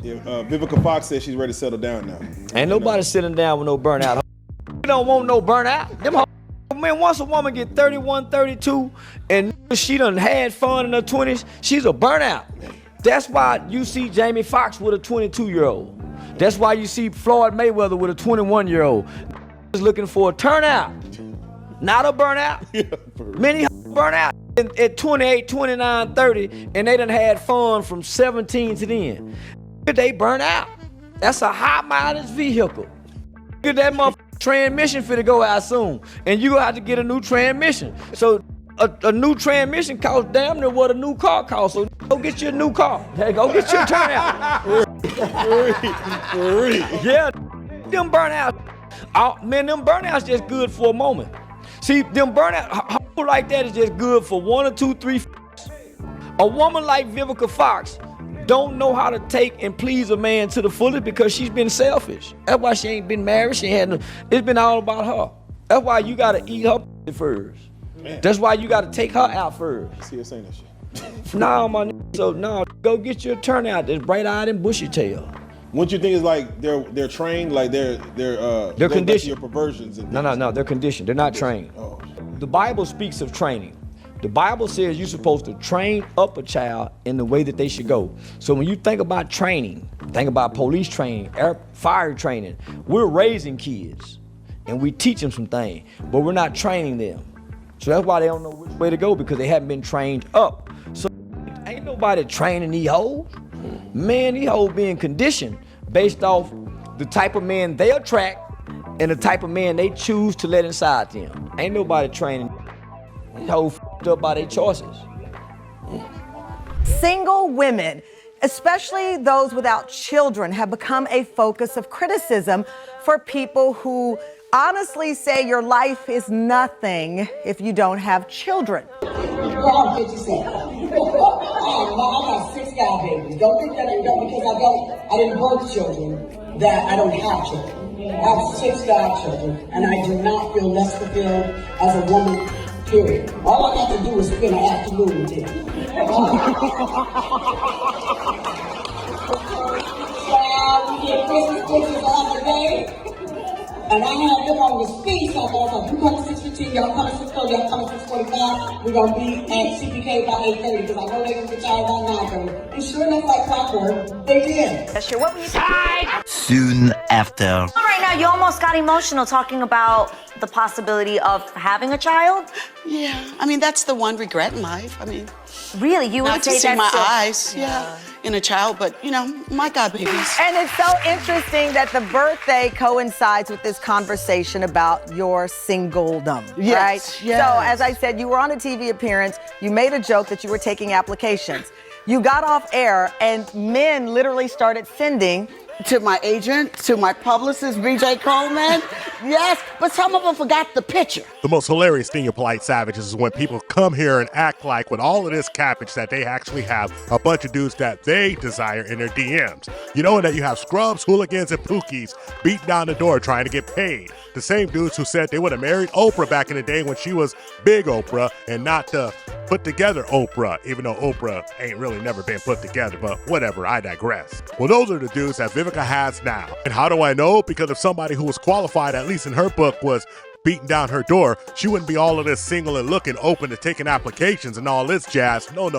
Vivica Fox says she's ready to settle down now. Ain't nobody sitting down with no burnout. We don't want no burnout. Man, once a woman get 31, 32, and she done had fun in her 20s, she's a burnout. That's why you see Jamie Foxx with a 22-year-old. That's why you see Floyd Mayweather with a 21-year-old. Is looking for a turnout, not a burnout. Many burn out at 28, 29, 30, and they done had fun from 17 to then. They burn out. That's a high mileage vehicle. Get that motherfucking transmission finna go out soon, and you gonna have to get a new transmission. So a new transmission costs damn near what a new car costs. So go get you a new car. Hey, go get your turnout. Yeah, them burnouts. Man, them burnouts just good for a moment. See, them burnout like that is just good for 1 or 2, 3. A woman like Vivica Fox don't know how to take and please a man to the fullest because she's been selfish. That's why she ain't been married. She ain't had no, it's been all about her. That's why you gotta eat her first. Man. That's why you gotta take her out first. I see her saying that shit. Nah, my nigga, so no, go get your turnout that's bright-eyed and bushy-tailed. Wouldn't you think it's like they're trained, like they're conditioned? Your perversions and no, they're conditioned. They're not trained. Oh. The Bible speaks of training. The Bible says you're supposed to train up a child in the way that they should go. So when you think about training, think about police training, fire training. We're raising kids and we teach them some things, but we're not training them. So that's why they don't know which way to go, because they haven't been trained up. So ain't nobody training these hoes. Man, these hoes being conditioned based off the type of man they attract and the type of man they choose to let inside them. Ain't nobody training. These hoes f***ed up by their choices. Single women, especially those without children, have become a focus of criticism for people who honestly say your life is nothing if you don't have children. Well, I'm 57. I got 6 godbabies. Don't think that because I didn't birth children, that I don't have children. I have 6 godchildren, and I do not feel less fulfilled as a woman, period. All I got to do is spend an afternoon with them. We get Christmas pictures on the day. And I had them on the speed, so I thought, you come to 6:15, y'all come to 6:30, y'all come to 6:45. We're going to be at CPK by 8:30, because I know they're going to get y'all by 9:30. And sure enough, like clockwork, they did. That's sure. What were you Soon after. Right now, you almost got emotional talking about the possibility of having a child. Yeah, I mean, that's the one regret in life. I mean, really, you not would to say see that's my still... eyes, in a child, but you know, my God babies. And it's so interesting that the birthday coincides with this conversation about your singledom, right? Yes. So as I said, you were on a TV appearance, you made a joke that you were taking applications. You got off air and men literally started sending To my agent, to my publicist, BJ Coleman. Yes, but some of them forgot the picture. The most hilarious thing, you polite savages, is when people come here and act like with all of this cabbage that they actually have a bunch of dudes that they desire in their DMs. You know that you have scrubs, hooligans, and pookies beating down the door trying to get paid. The same dudes who said they would have married Oprah back in the day when she was big Oprah and not the put together Oprah, even though Oprah ain't really never been put together, but whatever, I digress. Well, those are the dudes that Vivica has now. And how do I know? Because if somebody who was qualified, at least in her book, was beating down her door, she wouldn't be all of this single and looking open to taking applications and all this jazz. No.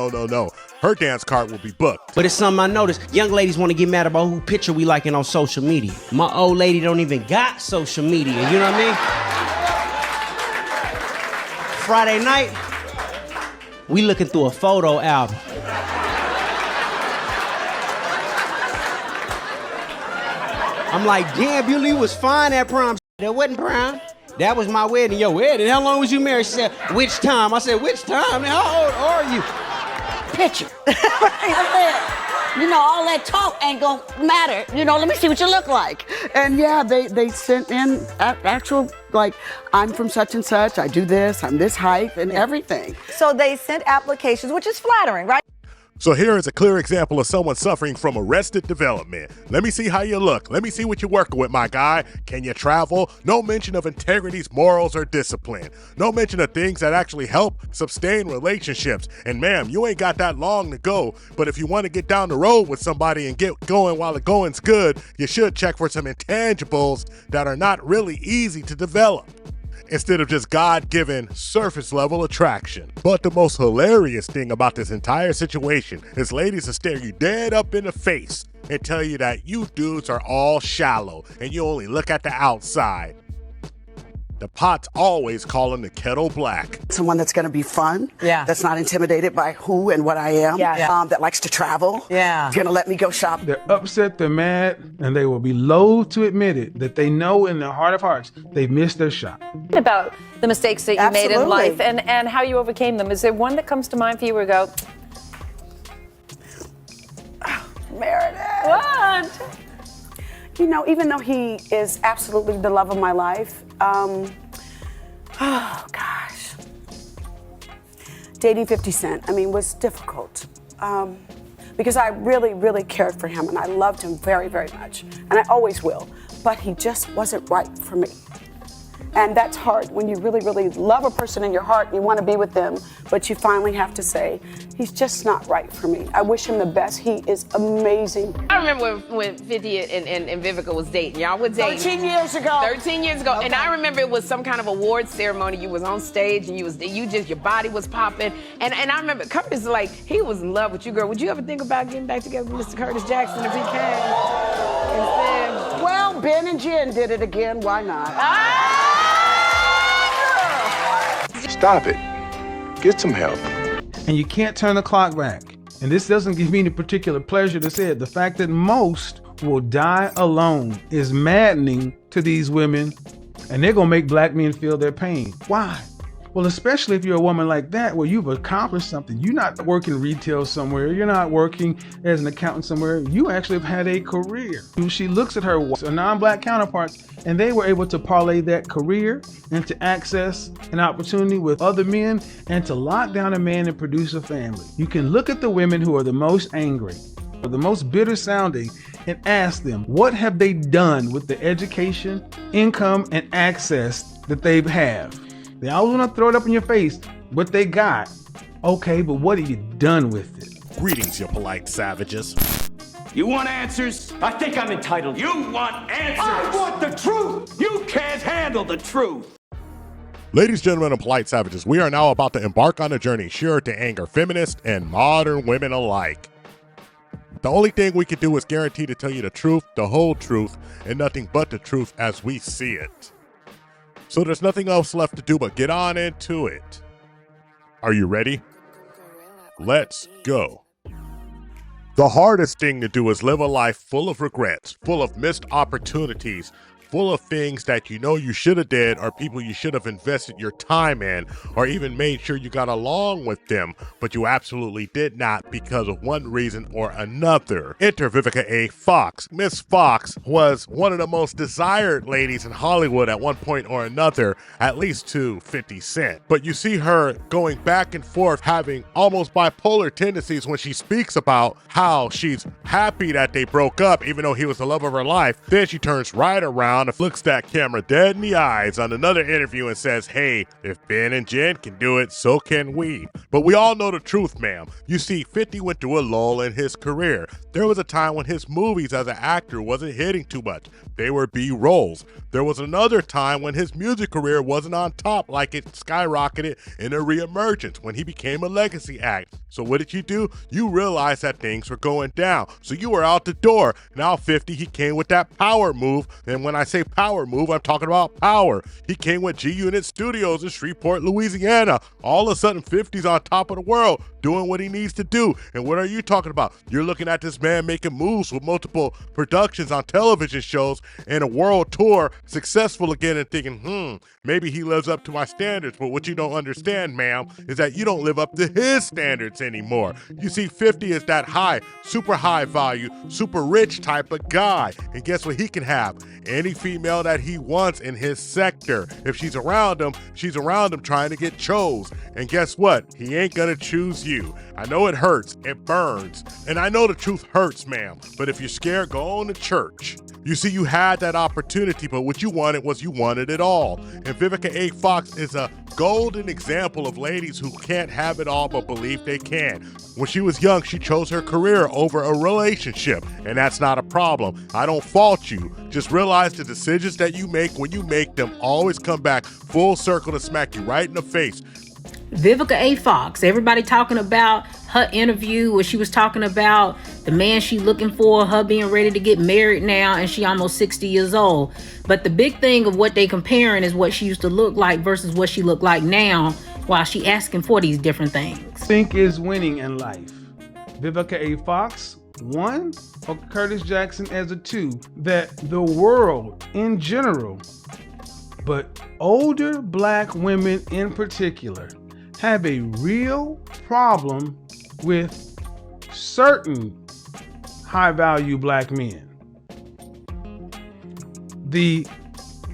Her dance card will be booked. But it's something I noticed. Young ladies want to get mad about who picture we liking on social media. My old lady don't even got social media, you know what I mean? Friday night, we looking through a photo album. I'm like, damn, Billy was fine at prom. That wasn't prom. That was my wedding. Your wedding? How long was you married? She said, which time? I said, which time? Now, how old are you? Picture. You know, all that talk ain't gonna matter. You know, let me see what you look like. And yeah, they sent in actual, like, I'm from such and such, I do this, I'm this height, and everything. So they sent applications, which is flattering, right? So here is a clear example of someone suffering from arrested development. Let me see how you look. Let me see what you're working with, my guy. Can you travel? No mention of integrities, morals, or discipline. No mention of things that actually help sustain relationships. And ma'am, you ain't got that long to go, but if you want to get down the road with somebody and get going while the going's good, you should check for some intangibles that are not really easy to develop, instead of just God-given surface-level attraction. But the most hilarious thing about this entire situation is ladies will stare you dead up in the face and tell you that you dudes are all shallow and you only look at the outside. The pot's always calling the kettle black. Someone that's going to be fun, that's not intimidated by who and what I am, that likes to travel, going to let me go shop. They're upset, they're mad, and they will be loath to admit it, that they know in their heart of hearts they've missed their shot. About the mistakes that you made in life and how you overcame them. Is there one that comes to mind for you where you go, Meredith? what? You know, even though he is absolutely the love of my life, oh gosh, dating 50 Cent, I mean, was difficult because I really, really cared for him and I loved him very, very much, and I always will, but he just wasn't right for me. And that's hard when you really, really love a person in your heart and you want to be with them, but you finally have to say, he's just not right for me. I wish him the best. He is amazing. I remember when 50 and Vivica was dating. Y'all were dating. 13 years ago. 13 years ago. Okay. And I remember it was some kind of awards ceremony. You was on stage and your body was popping. And I remember Curtis, like, he was in love with you, girl. Would you ever think about getting back together with Mr. Curtis Jackson if he came? Instead? Well, Ben and Jen did it again. Why not? Stop it. Get some help. And you can't turn the clock back. And this doesn't give me any particular pleasure to say it. The fact that most will die alone is maddening to these women, and they're gonna make black men feel their pain. Why? Well, especially if you're a woman like that, where you've accomplished something. You're not working retail somewhere. You're not working as an accountant somewhere. You actually have had a career. She looks at her non-black counterparts, and they were able to parlay that career into access an opportunity with other men and to lock down a man and produce a family. You can look at the women who are the most angry or the most bitter sounding and ask them, what have they done with the education, income, and access that they have? They always want to throw it up in your face, what they got. Okay, but what have you done with it? Greetings, you polite savages. You want answers? I think I'm entitled. You want answers? I want the truth! You can't handle the truth! Ladies, gentlemen, and polite savages, we are now about to embark on a journey sure to anger feminists and modern women alike. The only thing we can do is guarantee to tell you the truth, the whole truth, and nothing but the truth as we see it. So there's nothing else left to do but get on into it. Are you ready? Let's go. The hardest thing to do is live a life full of regrets, full of missed opportunities, full of things that you know you should have did or people you should have invested your time in or even made sure you got along with them, but you absolutely did not because of one reason or another. Enter Vivica Fox. Miss Fox was one of the most desired ladies in Hollywood at one point or another, at least to 50 Cent. But you see her going back and forth, having almost bipolar tendencies when she speaks about how she's happy that they broke up even though he was the love of her life. Then she turns right around and looks that camera dead in the eyes on another interview and says, hey, if Ben and Jen can do it, so can we. But we all know the truth, ma'am. You see, 50 went through a lull in his career. There was a time when his movies as an actor wasn't hitting too much. They were B-rolls. There was another time when his music career wasn't on top like it skyrocketed in a reemergence when he became a legacy act. So what did you do? You realized that things were going down. So you were out the door. Now 50, he came with that power move. And when I say power move, I'm talking about power. He came with G-Unit Studios in Shreveport, Louisiana. All of a sudden, 50's on top of the world doing what he needs to do. And what are you talking about? You're looking at this man making moves with multiple productions on television shows and a world tour, successful again, and thinking, maybe he lives up to my standards. But what you don't understand, ma'am, is that you don't live up to his standards anymore. You see, 50 is that high, super high value, super rich type of guy. And guess what he can have? Any female that he wants in his sector. If she's around him trying to get chose. And guess what? He ain't gonna choose you. I know it hurts, it burns, and I know the truth hurts, ma'am. But if you're scared, go on to church. You see, you had that opportunity, but what you wanted was you wanted it all. And Vivica A. Fox is a golden example of ladies who can't have it all but believe they can. When she was young, she chose her career over a relationship, and that's not a problem. I don't fault you. Just realize the decisions that you make when you make them always come back full circle to smack you right in the face. Vivica A. Fox, everybody talking about her interview where she was talking about the man she looking for, her being ready to get married now, and she almost 60 years old. But the big thing of what they comparing is what she used to look like versus what she look like now while she asking for these different things. Think is winning in life. Vivica A. Fox, 1, or Curtis Jackson as a 2, that the world in general, but older black women in particular, have a real problem with certain high-value black men. The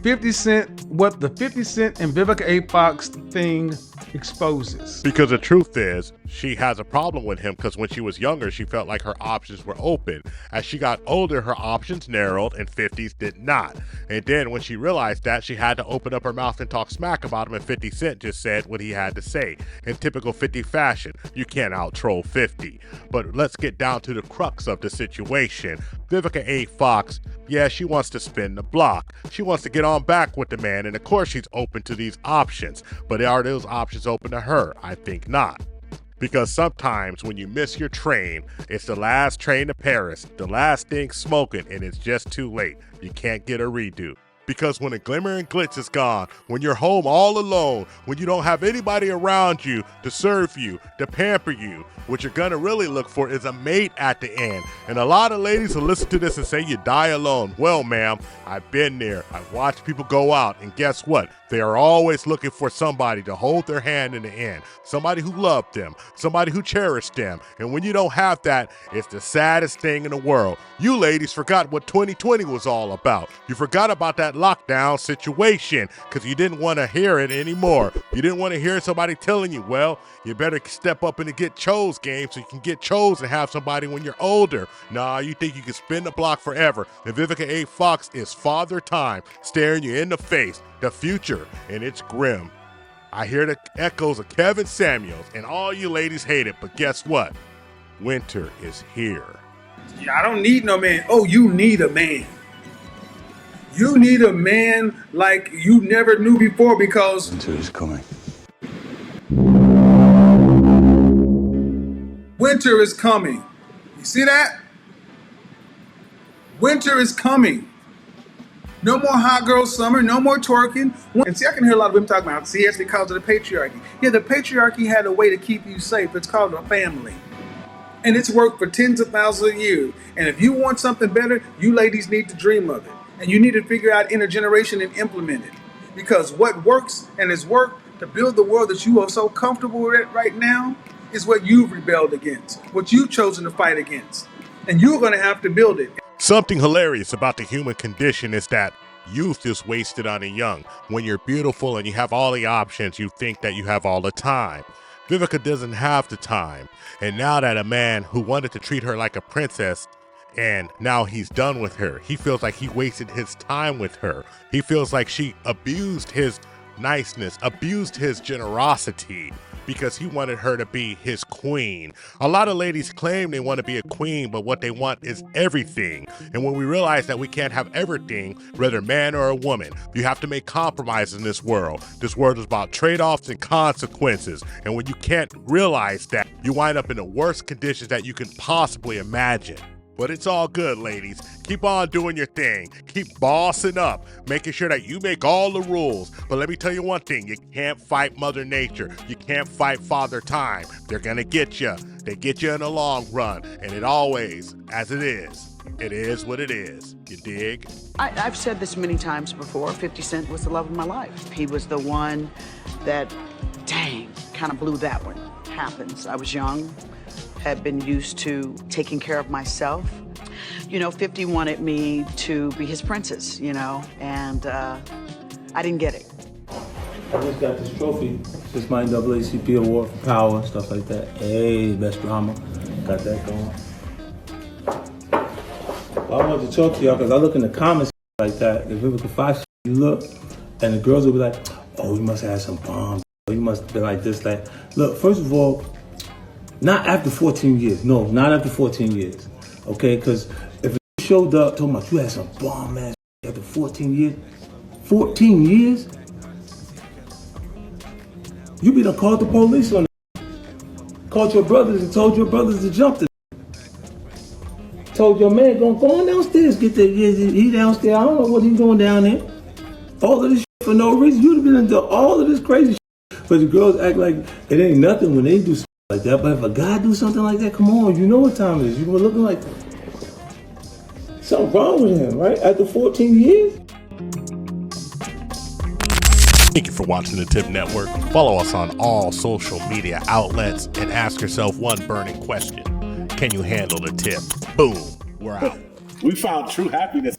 50 Cent, what the 50 Cent and Vivica A. Fox thing exposes. Because the truth is, she has a problem with him because when she was younger, she felt like her options were open. As she got older, her options narrowed and 50s did not. And then when she realized that, she had to open up her mouth and talk smack about him, and 50 Cent just said what he had to say. In typical 50 fashion, you can't out-troll 50. But let's get down to the crux of the situation. Vivica A. Fox, yeah, she wants to spin the block. She wants to get on back with the man, and of course she's open to these options. But are those options open to her? I think not. Because sometimes when you miss your train, it's the last train to Paris, the last thing smoking, and it's just too late. You can't get a redo. Because when the glimmer and glitz is gone, when you're home all alone, when you don't have anybody around you to serve you, to pamper you, what you're gonna really look for is a mate at the end. And a lot of ladies will listen to this and say you die alone. Well, ma'am, I've been there. I've watched people go out, and guess what? They are always looking for somebody to hold their hand in the end. Somebody who loved them, somebody who cherished them. And when you don't have that, it's the saddest thing in the world. You ladies forgot what 2020 was all about. You forgot about that lockdown situation because you didn't want to hear it anymore. You didn't want to hear somebody telling you, well, you better step up in the get chose game so you can get chose and have somebody when you're older. Nah, you think you can spin the block forever. And Vivica A. Fox is Father Time staring you in the face. The future, and it's grim. I hear the echoes of Kevin Samuels, and all you ladies hate it, but guess what? Winter is here. Yeah, I don't need no man. Oh, you need a man. You need a man like you never knew before because Winter is coming. winter is coming. You see that? Winter is coming. No more hot girl summer, no more twerking. And see, I can hear a lot of women talking about, see, it's because of the patriarchy. Yeah, the patriarchy had a way to keep you safe. It's called a family. And it's worked for tens of thousands of years. And if you want something better, you ladies need to dream of it. And you need to figure out intergeneration and implement it. Because what works and has worked to build the world that you are so comfortable with right now is what you've rebelled against, what you've chosen to fight against. And you're going to have to build it. Something hilarious about the human condition is that youth is wasted on the young. When you're beautiful and you have all the options, you think that you have all the time. Vivica doesn't have the time. And now that a man who wanted to treat her like a princess, and now he's done with her, he feels like he wasted his time with her. He feels like she abused his niceness, abused his generosity, because he wanted her to be his queen. A lot of ladies claim they want to be a queen, but what they want is everything. And when we realize that we can't have everything, whether a man or a woman, you have to make compromises in this world. This world is about trade-offs and consequences. And when you can't realize that, you wind up in the worst conditions that you can possibly imagine. But it's all good, ladies. Keep on doing your thing. Keep bossing up, making sure that you make all the rules. But let me tell you one thing, you can't fight Mother Nature. You can't fight Father Time. They're gonna get you. They get you in the long run. And it always, as it is what it is. You dig? I've said this many times before, 50 Cent was the love of my life. He was the one that, dang, kind of blew that one. Happens. I was young, had been used to taking care of myself. 50 wanted me to be his princess, and I didn't get it. I just got this trophy. This is my NAACP award for power, stuff like that. Hey, best drama. Got that going. Well, I wanted to talk to y'all because I look in the comments like that. The Vivica Fox, you look, and the girls will be like, oh, you must have some bombs. You must be like this, like. Look, first of all, not after 14 years. No, not after 14 years. Okay, because if it showed up talking about you had some bomb ass after 14 years, 14 years, you be done called the police on it. Called your brothers and told your brothers to jump the. Told your man, go on downstairs, get that. He downstairs. I don't know what he's doing down there. All of this shit for no reason. You'd have been into all of this crazy shit. But the girls act like it ain't nothing when they do something like that. But if a guy do something like that, come on, you know what time it is. You were looking like something wrong with him, right? After 14 years. Thank you for watching the Tip Network. Follow us on all social media outlets and ask yourself one burning question. Can you handle the tip? Boom. We're out. We found true happiness.